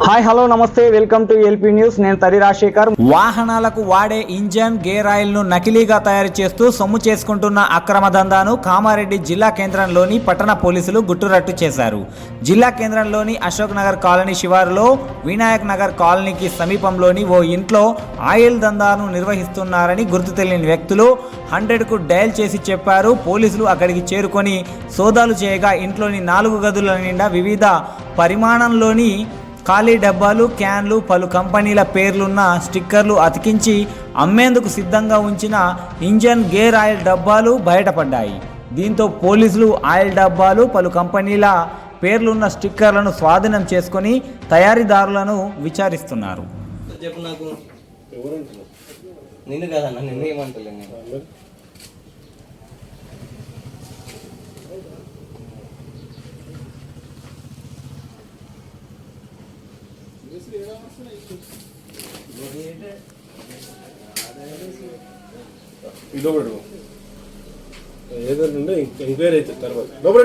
Hi hello నమస్తే welcome to LP news. నేను తరి రాజశేఖర్. వాహనాలకు వాడే ఇంజన్ గేర్ ఆయిల్ ను నకిలీగా తయారు చేస్తూ సొమ్ము చేసుకుంటున్న అక్రమ దందాను కామారెడ్డి జిల్లా కేంద్రంలోని పట్టణ పోలీసులు గుట్టురట్టు చేశారు. జిల్లా కేంద్రంలోని అశోక్ నగర్ కాలనీ శివారులో వినాయక్ నగర్ కాలనీకి సమీపంలోని ఓ ఇంట్లో ఆయిల్ దందాను నిర్వహిస్తున్నారని గుర్తు తెలియని వ్యక్తులు 100కు డయల్ చేసి చెప్పారు. పోలీసులు అక్కడికి చేరుకొని సోదాలు చేయగా ఇంట్లోని 4 గదుల నిండా వివిధ పరిమాణంలోని ఖాళీ డబ్బాలు, క్యాన్లు, పలు కంపెనీల పేర్లున్న స్టిక్కర్లు అతికించి అమ్మేందుకు సిద్ధంగా ఉంచిన ఇంజన్ గేర్ ఆయిల్ డబ్బాలు బయటపడ్డాయి. దీంతో పోలీసులు ఆయిల్ డబ్బాలు, పలు కంపెనీల పేర్లున్న స్టిక్కర్లను స్వాధీనం చేసుకొని తయారీదారులను విచారిస్తున్నారు. లోపల ఏదంటే ఎంక్వైరీ అవుతుంది తర్వాత లోపల